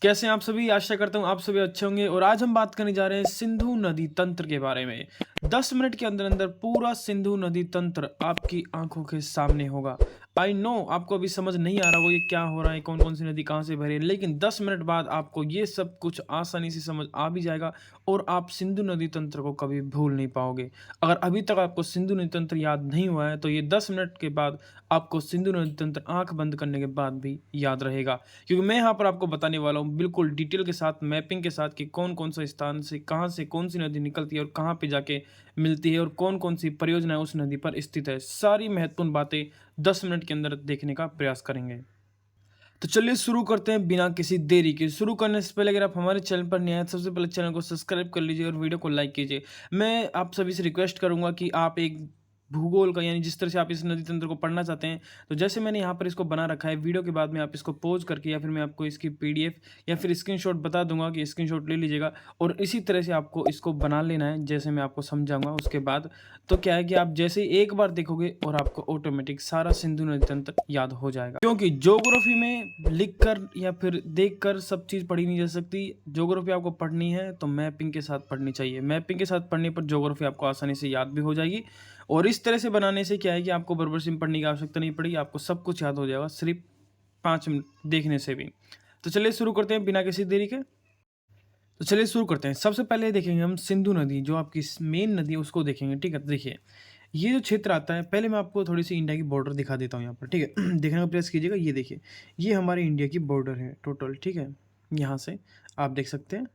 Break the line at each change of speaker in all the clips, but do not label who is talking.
कैसे हैं आप सभी? आशा करता हूँ आप सभी अच्छे होंगे। और आज हम बात करने जा रहे हैं सिंधु नदी तंत्र के बारे में। 10 मिनट के अंदर अंदर पूरा सिंधु नदी तंत्र आपकी आंखों के सामने होगा। आई नो आपको अभी समझ नहीं आ रहा होगा ये क्या हो रहा है, कौन कौन सी नदी कहाँ से भरी है, लेकिन 10 मिनट बाद आपको ये सब कुछ आसानी से समझ आ भी जाएगा और आप सिंधु नदी तंत्र को कभी भूल नहीं पाओगे। अगर अभी तक आपको सिंधु नदी तंत्र याद नहीं हुआ है तो ये 10 मिनट के बाद आपको सिंधु नदी तंत्र आंख बंद करने के बाद भी याद रहेगा, क्योंकि मैं यहाँ पर आपको बताने वाला हूँ बिल्कुल डिटेल के साथ, मैपिंग के साथ कि कौन कौन सा स्थान से कहाँ से कौन सी नदी निकलती है और कहाँ पे जाके मिलती है और कौन कौन सी परियोजना उस नदी पर स्थित है। सारी महत्वपूर्ण बातें 10 मिनट के अंदर देखने का प्रयास करेंगे। तो चलिए शुरू करते हैं बिना किसी देरी के। शुरू करने से पहले अगर आप हमारे चैनल पर नए हैं तो सबसे पहले चैनल को सब्सक्राइब कर लीजिए और वीडियो को लाइक कीजिए। मैं आप सभी से रिक्वेस्ट करूंगा कि आप एक भूगोल का, यानी जिस तरह से आप इस नदी तंत्र को पढ़ना चाहते हैं, तो जैसे मैंने यहाँ पर इसको बना रखा है, वीडियो के बाद में आप इसको पॉज करके या फिर मैं आपको इसकी पीडीएफ या फिर स्क्रीनशॉट बता दूंगा कि स्क्रीनशॉट ले लीजिएगा और इसी तरह से आपको इसको बना लेना है जैसे मैं आपको समझाऊंगा। उसके बाद तो क्या है कि आप जैसे ही एक बार देखोगे और आपको ऑटोमेटिक सारा सिंधु नदी तंत्र याद हो जाएगा, क्योंकि ज्योग्राफी में लिखकर या फिर देखकर सब चीज़ पढ़ी नहीं जा सकती। ज्योग्राफी आपको पढ़नी है तो मैपिंग के साथ पढ़नी चाहिए। मैपिंग के साथ पढ़ने पर ज्योग्राफी आपको आसानी से याद भी हो जाएगी और इस तरह से बनाने से क्या है कि आपको बरबर सिम पढ़ने की आवश्यकता नहीं पड़ेगी, आपको सब कुछ याद हो जाएगा सिर्फ 5 मिनट देखने से भी। तो चलिए शुरू करते हैं बिना किसी देरी के। तो चलिए शुरू करते हैं। सबसे पहले देखेंगे हम सिंधु नदी, जो आपकी मेन नदी है उसको देखेंगे। ठीक है, तो देखिए ये जो क्षेत्र आता है, पहले मैं आपको थोड़ी सी इंडिया की बॉर्डर दिखा देता हूँ यहाँ पर। ठीक है देखने का प्रयास कीजिएगा। ये देखिए, ये हमारे इंडिया की बॉर्डर है टोटल। ठीक है, यहाँ से आप देख सकते हैं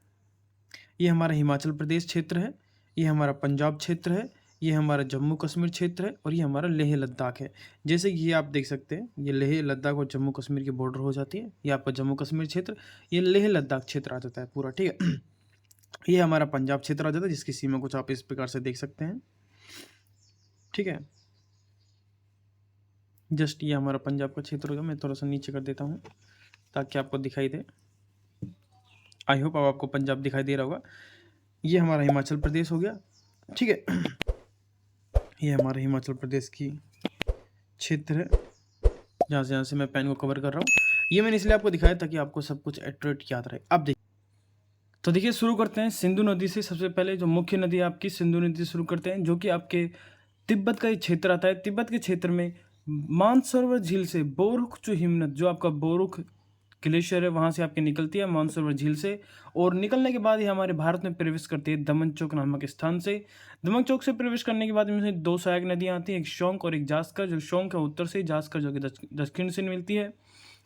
ये हमारा हिमाचल प्रदेश क्षेत्र है, ये हमारा पंजाब क्षेत्र है, ये हमारा जम्मू कश्मीर क्षेत्र है और ये हमारा लेह लद्दाख है। जैसे कि ये आप देख सकते हैं, ये लेह लद्दाख और जम्मू कश्मीर की बॉर्डर हो जाती है। ये आपका जम्मू कश्मीर क्षेत्र, ये लेह लद्दाख क्षेत्र आ जाता है पूरा। ठीक है ये हमारा पंजाब क्षेत्र आ जाता है, जिसकी सीमा कुछ आप इस प्रकार से देख सकते हैं। ठीक है, जस्ट ये हमारा पंजाब का क्षेत्र होगा। मैं थोड़ा सा नीचे कर देता हूँ ताकि आपको दिखाई दे। आई होप अब आपको पंजाब दिखाई दे रहा होगा। ये हमारा हिमाचल प्रदेश हो गया। ठीक है ये हमारा हिमाचल प्रदेश की क्षेत्र है, जहाँ से मैं पेन को कवर कर रहा हूँ। ये मैंने इसलिए आपको दिखाया ताकि आपको सब कुछ एक्यूरेट याद रहे। अब देखिए, तो देखिए शुरू करते हैं सिंधु नदी से। सबसे पहले जो मुख्य नदी है आपकी सिंधु नदी से शुरू करते हैं, जो कि आपके तिब्बत का ये क्षेत्र आता है। तिब्बत के क्षेत्र में मानसरोवर झील से बोरुख हिमनद, जो आपका बोरुख ग्लेशियर है, वहाँ से आपकी निकलती है मानसरोवर झील से। और निकलने के बाद ये हमारे भारत में प्रवेश करती है दमनचौक नामक स्थान से। दमनचौक से प्रवेश करने के बाद इनमें 2 सहायक नदियाँ आती हैं, एक शोंक और एक जास्कर। जो शोंक है उत्तर से, जास्कर जो कि दक्षिण से मिलती है।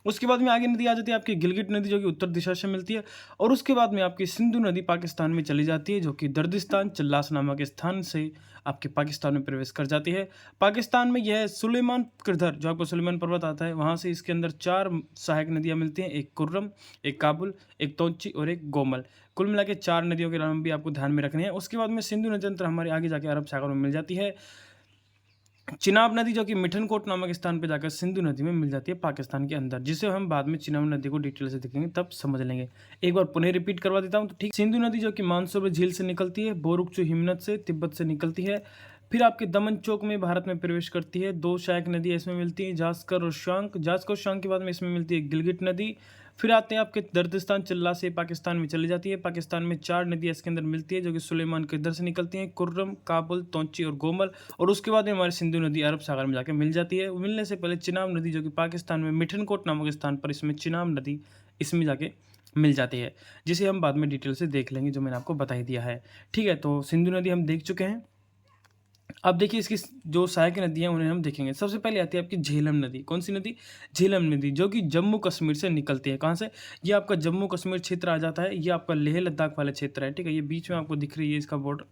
उसके बाद में आगे नदी आ जाती है आपकी गिलगिट नदी, जो कि उत्तर दिशा से मिलती है। और उसके बाद में आपकी सिंधु नदी पाकिस्तान में चली जाती है, जो कि दर्दिस्तान चल्लास नामक स्थान से आपके पाकिस्तान में प्रवेश कर जाती है। पाकिस्तान में यह सुलेमान किरधर, जो आपको सुलेमान पर्वत आता है, वहाँ से इसके अंदर 4 सहायक नदियाँ मिलती हैं, एक कुर्रम, एक काबुल, एक तोंची और एक गोमल। कुल मिला के 4 नदियों के नाम भी आपको ध्यान में रखने हैं। उसके बाद में सिंधु नदी तंत्र हमारे आगे जाके अरब सागर में मिल जाती है। चिनाब नदी, जो कि मिठनकोट नामक स्थान पर जाकर सिंधु नदी में मिल जाती है पाकिस्तान के अंदर, जिसे हम बाद में चिनाब नदी को डिटेल से देखेंगे तब समझ लेंगे। एक बार पुनः रिपीट करवा देता हूँ तो ठीक। सिंधु नदी जो कि मानसरोवर झील से निकलती है, बोरुकचू हिमनद से, तिब्बत से निकलती है, फिर आपके दमन चौक में भारत में प्रवेश करती है। 2 सहायक नदियाँ इसमें मिलती हैं, जास्कर और शांक। जास्कर और शांक के बाद में इसमें मिलती है गिलगिट नदी। फिर आते हैं आपके दर्दिस्तान चिल्ला से पाकिस्तान में चली जाती है। पाकिस्तान में 4 नदियाँ इसके अंदर मिलती है, जो कि सुलेमान के इधर से निकलती हैं, कुर्रम, काबुल, तोंची और गोमल। और उसके बाद में हमारी सिंधु नदी अरब सागर में जाकर मिल जाती है। मिलने से पहले चिनाब नदी, जो कि पाकिस्तान में मिठनकोट नामक स्थान पर, इसमें चिनाब नदी इसमें जाके मिल जाती है, जिसे हम बाद में डिटेल से देख लेंगे, जो मैंने आपको बता ही दिया है। ठीक है, तो सिंधु नदी हम देख चुके हैं। अब देखिए इसकी जो सहायक नदियाँ उन्हें हम देखेंगे। सबसे पहले आती है आपकी झेलम नदी। कौन सी नदी? झेलम नदी, जो कि जम्मू कश्मीर से निकलती है। कहाँ से? ये आपका जम्मू कश्मीर क्षेत्र आ जाता है, ये आपका लेह लद्दाख वाला क्षेत्र है। ठीक है, ये बीच में आपको दिख रही है इसका बॉर्डर।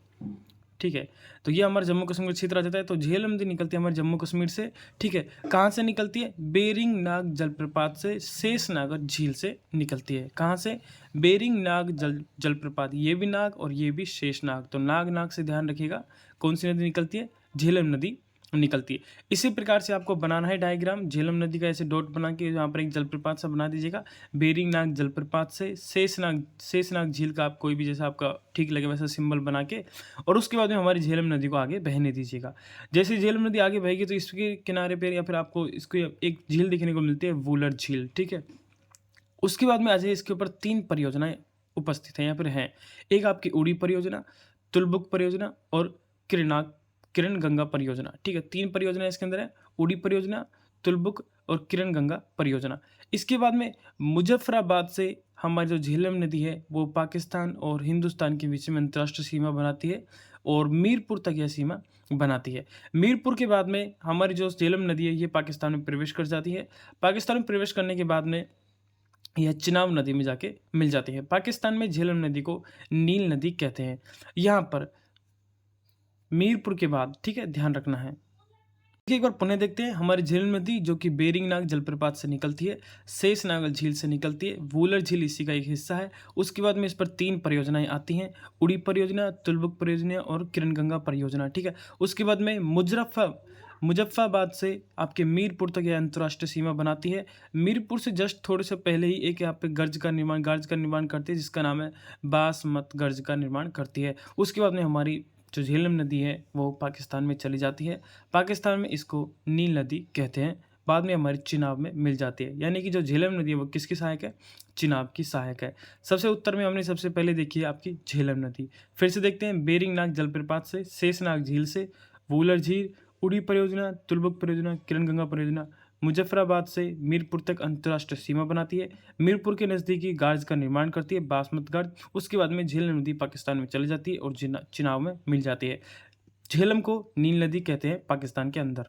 ठीक है, तो ये हमारा जम्मू कश्मीर क्षेत्र आ जाता है। तो झेलम नदी निकलती है हमारे जम्मू कश्मीर से। ठीक है, कहाँ से निकलती है? बेरिंग नाग जलप्रपात से, शेषनागर झील से निकलती है। कहाँ से? बेरिंग नाग जलप्रपात, ये भी नाग और ये भी शेषनाग। तो नाग नाग से ध्यान रखिएगा। कौन सी नदी निकलती है? झेलम नदी निकलती है। इसी प्रकार से आपको बनाना है डायग्राम। झेलम नदी का ऐसे डॉट बना के यहाँ पर एक जलप्रपात सा बना दीजिएगा। बेरिंग नाग जलप्रपात से शेषनाग झील का आप कोई भी जैसा आपका ठीक लगे वैसा सिंबल बना के, और उसके बाद में हमारी झेलम नदी को आगे बहने दीजिएगा। जैसे झेलम नदी आगे बहेगी तो इसके किनारे पर या फिर आपको इसको एक झील दिखने को मिलती है, वूलर झील। ठीक है, उसके बाद में आ जाइए, इसके ऊपर 3 परियोजनाएँ उपस्थित हैं या फिर हैं। एक आपकी उड़ी परियोजना, तुलबुक परियोजना और किरण गंगा परियोजना, ठीक है? 3 परियोजना इसके अंदर है, उड़ी परियोजना, तुलबुक और किरण गंगा परियोजना। इसके बाद में मुज़फ़्फ़राबाद से हमारी जो झेलम नदी है, वो पाकिस्तान और हिंदुस्तान के बीच में अंतर्राष्ट्रीय सीमा बनाती है और मीरपुर तक यह सीमा बनाती है। मीरपुर के बाद में हमारी जो झेलम नदी है, ये पाकिस्तान में प्रवेश कर जाती है। पाकिस्तान में प्रवेश करने के बाद में यह चिनाब नदी में जाके मिल जाती है। पाकिस्तान में झेलम नदी को नील नदी कहते हैं। यहाँ पर मीरपुर के बाद, ठीक है, ध्यान रखना है। एक बार पुनः देखते हैं, हमारी झेलम नदी जो कि बेरिंगनाग जलप्रपात से निकलती है, शेषनाग झील से निकलती है, वूलर झील इसी का एक हिस्सा है। उसके बाद में इस पर 3 परियोजनाएं आती हैं, उड़ी परियोजना, तुलबुक परियोजना और किरण गंगा परियोजना, ठीक है। उसके बाद में मुजफ्फराबाद से आपके मीरपुर तक यह अंतर्राष्ट्रीय सीमा बनाती है। मीरपुर से जस्ट थोड़े से पहले ही एक यहाँ पे गार्ज का निर्माण करती है, जिसका नाम है बासमत गार्ज का निर्माण करती है। उसके बाद में हमारी जो झेलम नदी है वो पाकिस्तान में चली जाती है। पाकिस्तान में इसको नील नदी कहते हैं। बाद में हमारी चिनाब में मिल जाती है। यानी कि जो झेलम नदी है वो किसकी सहायक है? चिनाब की सहायक है। सबसे उत्तर में हमने सबसे पहले देखी है आपकी झेलम नदी। फिर से देखते हैं, बेरिंगनाग जलप्रपात से, शेषनाग झील से, वूलर झील, उड़ी परियोजना, तुलबुक परियोजना, किरण गंगा परियोजना, मुजफ्फराबाद से मीरपुर तक अंतर्राष्ट्रीय सीमा बनाती है। मीरपुर के नज़दीकी गार्ज का निर्माण करती है, बासमत गार्ज। उसके बाद में झेलम नदी पाकिस्तान में चली जाती है और चिनाब में मिल जाती है। झेलम को नील नदी कहते हैं पाकिस्तान के अंदर।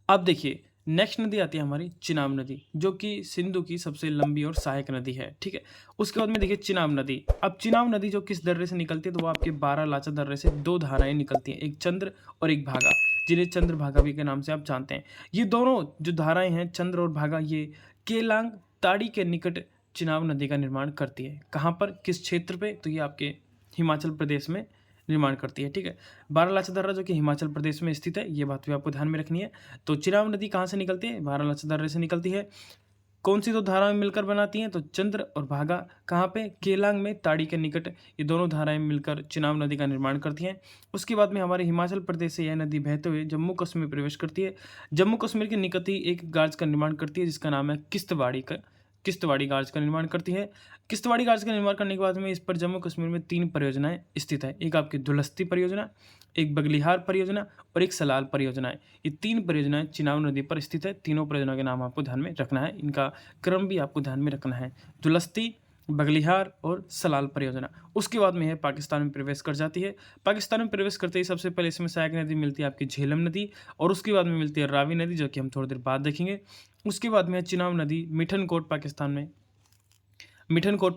अब देखिए, नेक्स्ट नदी आती है हमारी चिनाब नदी, जो कि सिंधु की सबसे लंबी और सहायक नदी है, ठीक है। उसके बाद में देखिए चिनाब नदी। अब चिनाब नदी जो किस दर्रे से निकलती है, तो वो आपके 12 लाचा दर्रे से 2 धाराएं निकलती हैं, एक चंद्र और एक भागा, जिन्हें चंद्र भागा भी के नाम से आप जानते हैं। ये दोनों जो धाराएं हैं, चंद्र और भागा, ये केलांग ताड़ी के निकट चिनाब नदी का निर्माण करती है। कहाँ पर, किस क्षेत्र पे? तो ये आपके हिमाचल प्रदेश में निर्माण करती है, ठीक है। बारालाचा दर्रा जो कि हिमाचल प्रदेश में स्थित है, ये बात भी आपको ध्यान में रखनी है। तो चिनाब नदी कहाँ से निकलती है? बारालाचा दर्रे से निकलती है। कौन सी 2 धाराएं मिलकर बनाती हैं? तो चंद्र और भागा। कहाँ पे? केलांग में ताड़ी के निकट ये दोनों धाराएं मिलकर चिनाब नदी का निर्माण करती हैं। उसके बाद में हमारे हिमाचल प्रदेश से यह नदी बहते हुए जम्मू कश्मीर में प्रवेश करती है। जम्मू कश्मीर के निकट ही एक गार्ज का निर्माण करती है, जिसका नाम है किश्तवाड़ी गार्ज का निर्माण करती है। किश्तवाड़ी गार्ज का निर्माण करने के बाद में इस पर जम्मू कश्मीर में 3 परियोजनाएं स्थित है। एक आपकी दुलस्ती परियोजना, एक बगलिहार परियोजना और एक सलाल परियोजना है। ये 3 परियोजनाएं चिनाब नदी पर स्थित है। तीनों परियोजना के नाम आपको ध्यान में रखना है, इनका क्रम भी आपको ध्यान में रखना है। दुलस्ती, बगलिहार और सलाल परियोजना। उसके बाद में है पाकिस्तान में प्रवेश कर जाती है। पाकिस्तान में प्रवेश करते ही सबसे पहले इसमें सहायक नदी मिलती है आपकी झेलम नदी, और उसके बाद में मिलती है रावी नदी, जो कि हम थोड़ी देर बाद देखेंगे। उसके बाद में है चिनाब नदी, मिठनकोट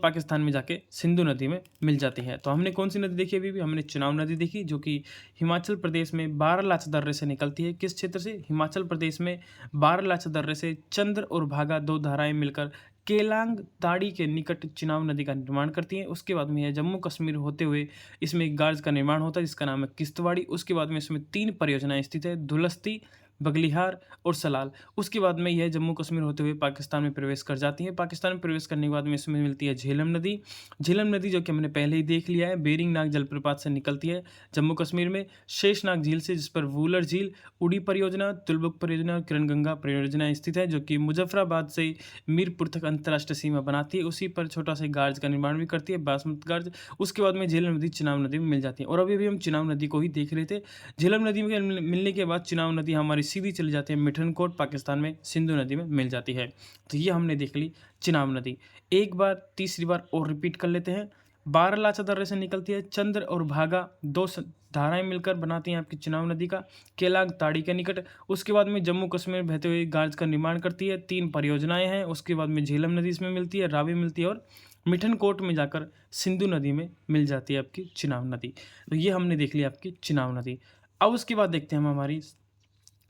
पाकिस्तान में जाके सिंधु नदी में मिल जाती है। तो हमने कौन सी नदी देखी? अभी भी हमने चिनाब नदी देखी, जो कि हिमाचल प्रदेश में बारालाचा दर्रे से निकलती है। किस क्षेत्र से? हिमाचल प्रदेश में बारालाचा दर्रे से चंद्र और भागा 2 धाराएं मिलकर केलांग ताड़ी के निकट चिनाब नदी का निर्माण करती हैं। उसके बाद में यह जम्मू कश्मीर होते हुए इसमें एक गार्ज का निर्माण होता है, जिसका नाम है किश्तवाड़ी। उसके बाद में इसमें 3 परियोजनाएं स्थित है, दुलस्ती, बगलिहार और सलाल। उसके बाद में यह जम्मू कश्मीर होते हुए पाकिस्तान में प्रवेश कर जाती है। पाकिस्तान में प्रवेश करने के बाद में इसमें मिलती है झेलम नदी। झेलम नदी जो कि हमने पहले ही देख लिया है, बेरिंगनाग जलप्रपात से निकलती है जम्मू कश्मीर में, शेषनाग झील से, जिस पर वूलर झील, उड़ी परियोजना, तुलबुक परियोजना और किरण गंगा परियोजना स्थित है, जो कि मुजफ्फराबाद से मीरपुर तक अंतर्राष्ट्रीय सीमा बनाती है। उसी पर छोटा सा गार्ज का निर्माण भी करती है, बासमत गार्ज। उसके बाद में झेलम नदी चिनाब नदी में मिल जाती है। और अभी भी हम चिनाब नदी को ही देख रहे थे। झेलम नदी में मिलने के बाद चिनाब नदी हमारी सीधी चली जाती है मिठनकोट पाकिस्तान में, सिंधु नदी में मिल जाती है। तो ये हमने देख ली चिनाब नदी। एक बार तीसरी बार और रिपीट कर लेते हैं। बारालाचा दर्रे से निकलती है, चंद्र और भागा 2 धाराएं मिलकर बनाती हैं आपकी चिनाब नदी का केलांग ताड़ी के निकट। उसके बाद में जम्मू कश्मीर बहते हुए गार्ज का निर्माण करती है। 3 परियोजनाएं हैं। उसके बाद में झेलम नदी इसमें मिलती है, रावी मिलती है, और मिठनकोट में जाकर सिंधु नदी में मिल जाती है आपकी चिनाब नदी। तो ये हमने देख ली आपकी चिनाब नदी। अब उसके बाद देखते हैं हम हमारी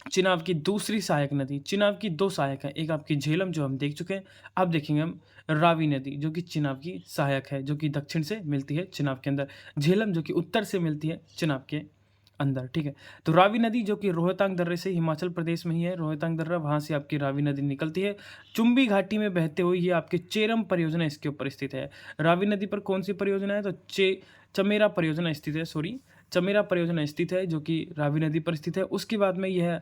चिनाब की दूसरी सहायक नदी। चिनाब की 2 सहायक हैं, एक आपकी झेलम जो हम देख चुके हैं। अब देखेंगे हम रावी नदी, जो कि चिनाब की सहायक है, जो कि दक्षिण से मिलती है चिनाब के अंदर। झेलम जो कि उत्तर से मिलती है चिनाब के अंदर, ठीक है। तो रावी नदी जो कि रोहतांग दर्रे से, हिमाचल प्रदेश में ही है रोहतांग दर्रा, वहाँ से आपकी रावी नदी निकलती है। चुंबी घाटी में बहते हुए ये आपके चेरम परियोजना इसके ऊपर स्थित है। रावी नदी पर कौन सी परियोजना है? तो चमेरा परियोजना स्थित है, चमेरा परियोजना स्थित है, जो कि रावी नदी पर स्थित है। उसके बाद में यह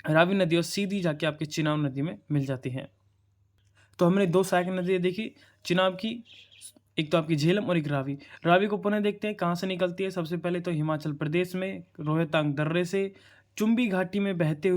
रावी नदी और सीधी जाके आपके चिनाब नदी में मिल जाती है। तो हमने 2 सहायक नदियाँ देखी चिनाब की, एक तो आपकी झेलम और एक रावी। रावी को पुनः देखते हैं कहाँ से निकलती है। सबसे पहले तो हिमाचल प्रदेश में रोहतांग दर्रे से चुंबी घाटी में बहते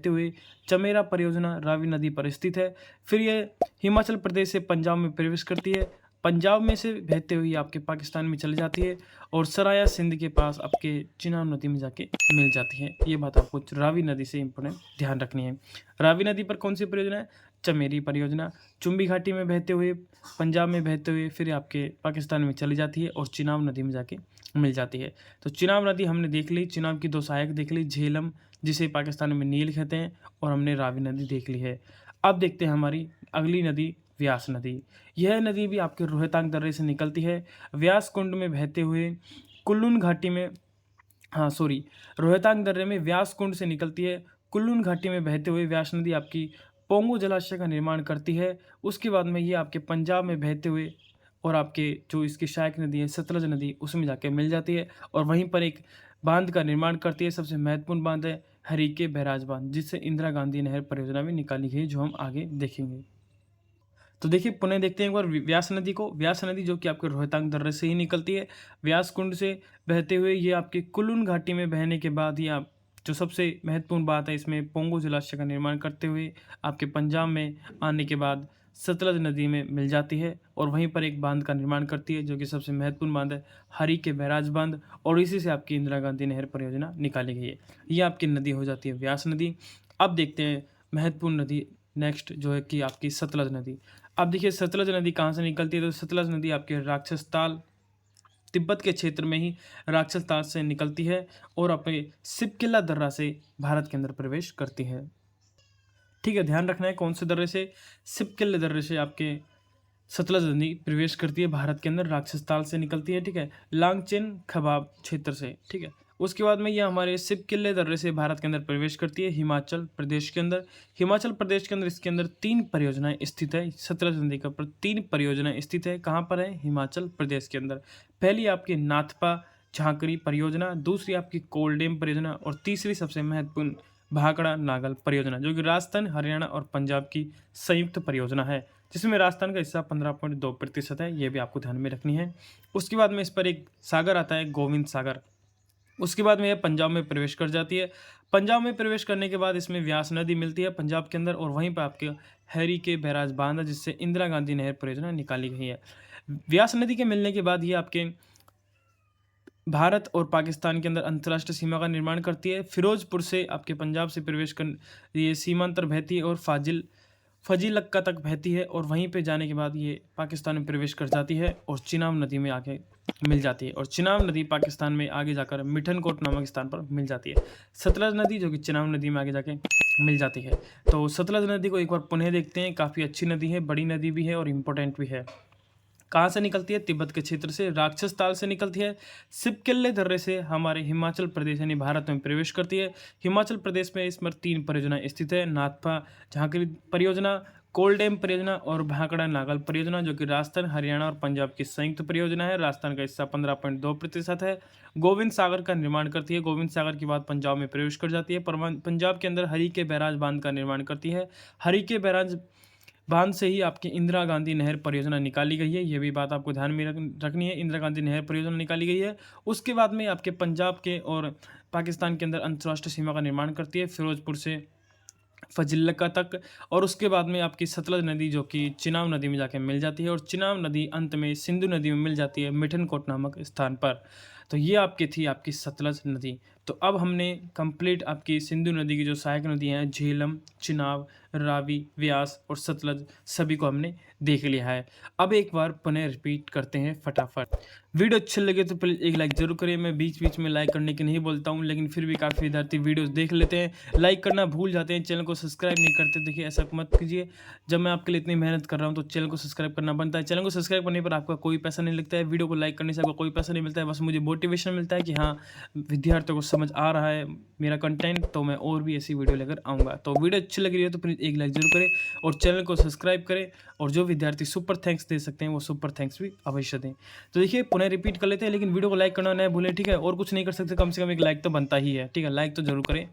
हुए चमेरा परियोजना रावी नदी पर स्थित है। फिर ये हिमाचल प्रदेश से पंजाब में प्रवेश करती है, पंजाब में से बहते हुए आपके पाकिस्तान में चली जाती है और सराया सिंध के पास आपके चिनाब नदी में जाके मिल जाती है। ये बात आपको रावी नदी से इम्पोर्टेंट ध्यान रखनी है। रावी नदी पर कौन सी परियोजना है? चमेरी परियोजना। चुंबी घाटी में बहते हुए, पंजाब में बहते हुए फिर आपके पाकिस्तान में चली जाती है और चिनाब नदी में जाके मिल जाती है। तो चिनाब नदी हमने देख ली, चिनाब की 2 सहायक देख ली, झेलम जिसे पाकिस्तान में नील कहते हैं, और हमने रावी नदी देख ली है। अब देखते हैं हमारी अगली नदी व्यास नदी। यह नदी भी आपके रोहतांग दर्रे से निकलती है, व्यास कुंड में बहते हुए कुल्लून घाटी में, रोहतांग दर्रे में व्यास कुंड से निकलती है, कुल्लून घाटी में बहते हुए व्यास नदी आपकी पोंगो जलाशय का निर्माण करती है। उसके बाद में ये आपके पंजाब में बहते हुए और आपके जो इसकी सहायक नदी है सतलज नदी, उसमें जाके मिल जाती है और वहीं पर एक बांध का निर्माण करती है। सबसे महत्वपूर्ण बांध है हरीके बैराज बांध, जिससे इंदिरा गांधी नहर परियोजना भी निकाली गई, जो हम आगे देखेंगे। तो देखिए पुनः देखते हैं एक बार व्यास नदी को। व्यास नदी जो कि आपके रोहतांग दर्रे से ही निकलती है, व्यास कुंड से बहते हुए ये आपके कुल्लून घाटी में बहने के बाद ये आप जो सबसे महत्वपूर्ण बात है इसमें पोंगो जलाशय का निर्माण करते हुए आपके पंजाब में आने के बाद सतलज नदी में मिल जाती है और वहीं पर एक बांध का निर्माण करती है, जो कि सबसे महत्वपूर्ण बांध है हरी के बैराज बांध, और इसी से आपकी इंदिरा गांधी नहर परियोजना निकाली गई है। ये आपकी नदी हो जाती है व्यास नदी। अब देखते हैं महत्वपूर्ण नदी नेक्स्ट, जो है कि आपकी सतलज नदी। अब देखिए सतलज नदी कहाँ से निकलती है? तो सतलज नदी आपके राक्षस ताल, तिब्बत के क्षेत्र में ही राक्षस ताल से निकलती है और अपने सिपकिला दर्रा से भारत के अंदर प्रवेश करती है। ठीक है, ध्यान रखना है कौन से दर्रे से? सिपकिला दर्रे से आपके सतलज नदी प्रवेश करती है भारत के अंदर, राक्षस ताल से निकलती है। ठीक है, लांगचेन खबाब क्षेत्र से। ठीक है, उसके बाद में ये हमारे सिपकिले दर्रे से भारत के अंदर प्रवेश करती है हिमाचल प्रदेश के अंदर। हिमाचल प्रदेश के अंदर इसके अंदर 3 परियोजनाएं स्थित है। सतलज नदी का पर 3 परियोजनाएं स्थित है। कहाँ पर है? हिमाचल प्रदेश के अंदर। पहली आपकी नाथपा झांकरी परियोजना, दूसरी आपकी कोलडेम परियोजना और तीसरी सबसे महत्वपूर्ण भाखड़ा नागल परियोजना, जो कि राजस्थान, हरियाणा और पंजाब की संयुक्त परियोजना है, जिसमें राजस्थान का हिस्सा 15.2% है। ये भी आपको ध्यान में रखनी है। उसके बाद में इस पर एक सागर आता है, गोविंद सागर। उसके बाद में यह पंजाब में प्रवेश कर जाती है। पंजाब में प्रवेश करने के बाद इसमें व्यास नदी मिलती है पंजाब के अंदर, और वहीं पर आपके हैरी के बैराज बांध है, जिससे इंदिरा गांधी नहर परियोजना निकाली गई है। व्यास नदी के मिलने के बाद ये आपके भारत और पाकिस्तान के अंदर अंतर्राष्ट्रीय सीमा का निर्माण करती है। फिरोजपुर से आपके पंजाब से प्रवेश कर ये सीमांतर बहती है और फजीलक्का तक बहती है, और वहीं पे जाने के बाद ये पाकिस्तान में प्रवेश कर जाती है और चिनाब नदी में आके मिल जाती है, और चिनाब नदी पाकिस्तान में आगे जाकर मिठनकोट नामक स्थान पर मिल जाती है। सतलज नदी जो कि चिनाब नदी में आगे जाके मिल जाती है। तो सतलज नदी को एक बार पुनः देखते हैं। काफ़ी अच्छी नदी है, बड़ी नदी भी है और इम्पोर्टेंट भी है। कहाँ से निकलती है? तिब्बत के क्षेत्र से, राक्षस ताल से निकलती है। सिपकिले दर्रे से हमारे हिमाचल प्रदेश यानी भारत में प्रवेश करती है। हिमाचल प्रदेश में इस पर 3 परियोजनाएं स्थित है, नाथपा झांकरी परियोजना, कोलडेम परियोजना और भाखड़ा नागल परियोजना, जो कि राजस्थान, हरियाणा और पंजाब की संयुक्त परियोजना है। राजस्थान का हिस्सा 15.2% है। गोविंद सागर का निर्माण करती है। गोविंद सागर के बाद पंजाब में प्रवेश कर जाती है। पंजाब के अंदर हरी के बैराज बांध का निर्माण करती है। हरी के बैराज बांध से ही आपकी इंदिरा गांधी नहर परियोजना निकाली गई है। ये भी बात आपको ध्यान में रखनी है, इंदिरा गांधी नहर परियोजना निकाली गई है। उसके बाद में आपके पंजाब के और पाकिस्तान के अंदर अंतर्राष्ट्रीय सीमा का निर्माण करती है, फिरोजपुर से फजिल्का तक, और उसके बाद में आपकी सतलज नदी जो कि चिनाब नदी में जाके मिल जाती है, और चिनाब नदी अंत में सिंधु नदी में मिल जाती है मिठनकोट नामक स्थान पर। तो ये आपकी थी आपकी सतलज नदी। तो अब हमने कंप्लीट आपकी सिंधु नदी की जो सहायक नदियाँ हैं झेलम, चिनाब, रावी, व्यास और सतलज, सभी को हमने देख लिया है। अब एक बार पुनः रिपीट करते हैं फटाफट। वीडियो अच्छे लगे तो प्लीज़ एक लाइक जरूर करें। मैं बीच बीच में लाइक करने की नहीं बोलता हूं, लेकिन फिर भी काफ़ी विद्यार्थी वीडियोस देख लेते हैं, लाइक करना भूल जाते हैं, चैनल को सब्सक्राइब नहीं करते। देखिए ऐसा मत कीजिए, जब मैं आपके लिए इतनी मेहनत कर रहा हूं तो चैनल को सब्सक्राइब करना बनता है। चैनल को सब्सक्राइब करने पर आपका कोई पैसा नहीं लगता है, वीडियो को लाइक करने से आपको कोई पैसा नहीं मिलता है, बस मुझे मोटिवेशन मिलता है कि हाँ विद्यार्थियों को समझ आ रहा है मेरा कंटेंट, तो मैं और भी ऐसी वीडियो लेकर आऊँगा। तो वीडियो अच्छी लग रही है तो प्लीज़ एक लाइक जरूर करें और चैनल को सब्सक्राइब करें, और जो विद्यार्थी सुपर थैंक्स दे सकते हैं वो सुपर थैंक्स भी अवश्य दें। तो देखिए पुनः रिपीट कर लेते हैं, लेकिन वीडियो को लाइक करना न भूलें, ठीक है। और कुछ नहीं कर सकते, कम से कम एक लाइक तो बनता ही है, ठीक है, लाइक तो जरूर करें।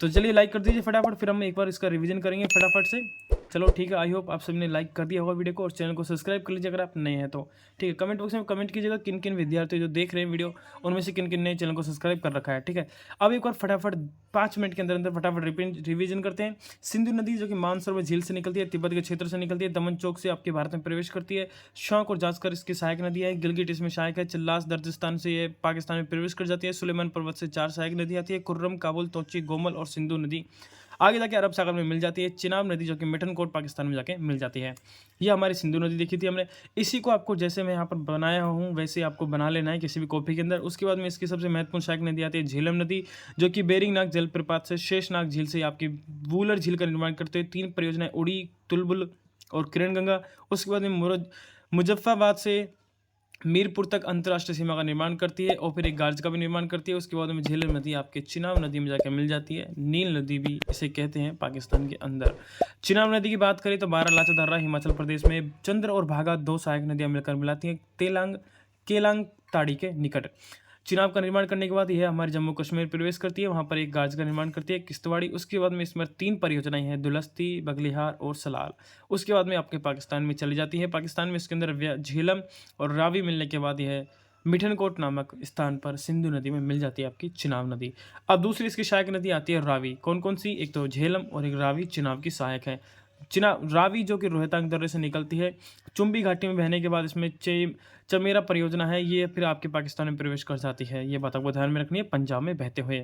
तो चलिए लाइक कर दीजिए फटाफट, फिर हम एक बार इसका रिवीजन करेंगे फटाफट से। चलो ठीक है, आई होप आप सबने लाइक कर दिया होगा वीडियो को और चैनल को सब्सक्राइब कर लीजिए अगर आप नए हैं तो। ठीक है, कमेंट बॉक्स में कमेंट कीजिएगा किन किन विद्यार्थी जो देख रहे हैं वीडियो उनमें से किन किन ने चैनल को सब्सक्राइब कर रखा है। ठीक है, अब एक बार फटाफट 5 मिनट के अंदर अंदर फटाफट रिवीजन करते हैं। सिंधु नदी जो कि मानसरोवर झील से निकलती है, तिब्बत के क्षेत्र से निकलती है, दमन चौक से आपके भारत में प्रवेश करती है, शौक और जास्कर इसकी सहायक नदी है, गिलगिट इसमें सहायक है, चिल्लास दर्जिस्तान से ये पाकिस्तान में प्रवेश कर जाती है, सुलेमान पर्वत से 4 सहायक नदी आती है, कुर्रम, काबुल, तोची, गोमल और सिंधु नदी आगे जाके अरब सागर में मिल जाती है, चिनाब नदी जो कि मिठनकोट पाकिस्तान में जाके मिल जाती है। ये हमारी सिंधु नदी देखी थी हमने। इसी को आपको जैसे मैं यहाँ पर बनाया हूँ वैसे आपको बना लेना है किसी भी कॉपी के अंदर। उसके बाद में इसकी सबसे महत्वपूर्ण सहायक नदी आती है झेलम नदी, जो कि बेरिंगनाग जलप्रपात से शेषनाग झील से आपकी वूलर झील का निर्माण करते हुए 3 परियोजनाएं उड़ी, तुलबुल और किरण गंगा। उसके बाद में मुजफ्फराबाद से मीरपुर तक अंतर्राष्ट्रीय सीमा का निर्माण करती है और फिर एक गार्ज का भी निर्माण करती है। उसके बाद में झेलम नदी आपके चिनाब नदी में जाकर मिल जाती है, नील नदी भी इसे कहते हैं पाकिस्तान के अंदर। चिनाब नदी की बात करें तो बारालाचा दर्रा हिमाचल प्रदेश में, चंद्र और भागा 2 सहायक नदियां मिलकर मिलाती हैं केलांग ताड़ी के निकट। चिनाब का निर्माण करने के बाद यह हमारे जम्मू कश्मीर प्रवेश करती है, वहाँ पर एक गार्ज का निर्माण करती है किश्तवाड़ी। उसके बाद में इसमें 3 परियोजनाएं हैं, दुलस्ती, बगलिहार और सलाल। उसके बाद में आपके पाकिस्तान में चली जाती है। पाकिस्तान में इसके अंदर झेलम और रावी मिलने के बाद यह मिठनकोट नामक स्थान पर सिंधु नदी में मिल जाती है आपकी चिनाब नदी। अब दूसरी इसकी सहायक नदी आती है रावी। कौन कौन सी? एक तो झेलम और एक रावी चिनाब की सहायक है। रावी जो कि रोहतांग दर्रे से निकलती है, चुंबी घाटी में बहने के बाद इसमें चमेरा परियोजना है, ये फिर आपके पाकिस्तान में प्रवेश कर जाती है। ये बात आपको ध्यान में रखनी है पंजाब में बहते हुए।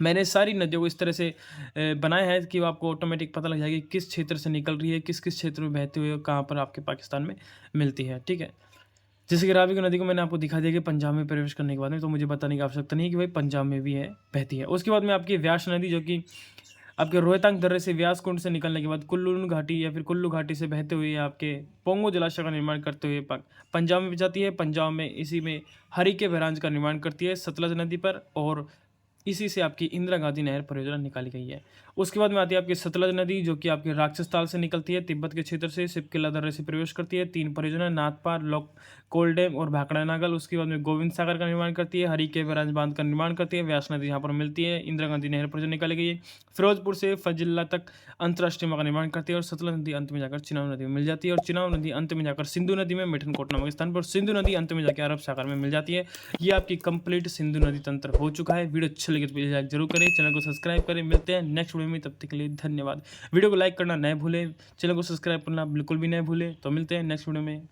मैंने सारी नदियों को इस तरह से बनाया है कि आपको ऑटोमेटिक पता लग जाएगा किस क्षेत्र से निकल रही है, किस किस क्षेत्र में बहते हुए कहाँ पर आपके पाकिस्तान में मिलती है। ठीक है, जैसे कि रावी की नदी को मैंने आपको दिखा दिया कि पंजाब में प्रवेश करने के बाद में तो मुझे बताने की आवश्यकता नहीं है कि भाई पंजाब में भी है, बहती है। उसके बाद में आपकी व्यास नदी जो कि आपके रोहतांग दर्रे से व्यास कुंड से निकलने के बाद कुल्लू घाटी या फिर कुल्लू घाटी से बहते हुए आपके पोंगो जलाशय का निर्माण करते हुए पंजाब में भी जाती है। पंजाब में इसी में हरिके बैराज का निर्माण करती है सतलज नदी पर, और इसी से आपकी इंदिरा गांधी नहर परियोजना निकाली गई है। उसके बाद में आती है आपकी सतलज नदी जो कि आपके राक्षस ताल से निकलती है, तिब्बत के क्षेत्र से सिपकिला दर्रे से प्रवेश करती है। 3 परियोजना नाथपार, कोलडेम और भाखड़ा नागल। उसके बाद में गोविंद सागर का निर्माण करती है, हरिके बैराज बांध का निर्माण करती है, व्यास नदी यहाँ पर मिलती है, इंदिरा गांधी नहर परियोजना निकाली गई है। फिरोजपुर से फजिल्ला तक अंतर्राष्ट्रीय सीमा का निर्माण करती है और सतलज नदी अंत में जाकर चिनाब नदी में मिल जाती है, और चिनाब नदी अंत में जाकर सिंधु नदी में मिठनकोट नामक स्थान पर, सिंधु नदी अंत में जाकर अरब सागर में मिल जाती है। ये आपकी कंप्लीट सिंधु नदी तंत्र हो चुका है। वीडियो अच्छी लगी तो लाइक जरूर करें, चैनल को सब्सक्राइब करें। मिलते हैं नेक्स्ट वीडियो में, तब तक के लिए धन्यवाद। वीडियो को लाइक करना न भूलें, चैनल को सब्सक्राइब करना बिल्कुल भी न भूलें। तो मिलते हैं नेक्स्ट वीडियो में।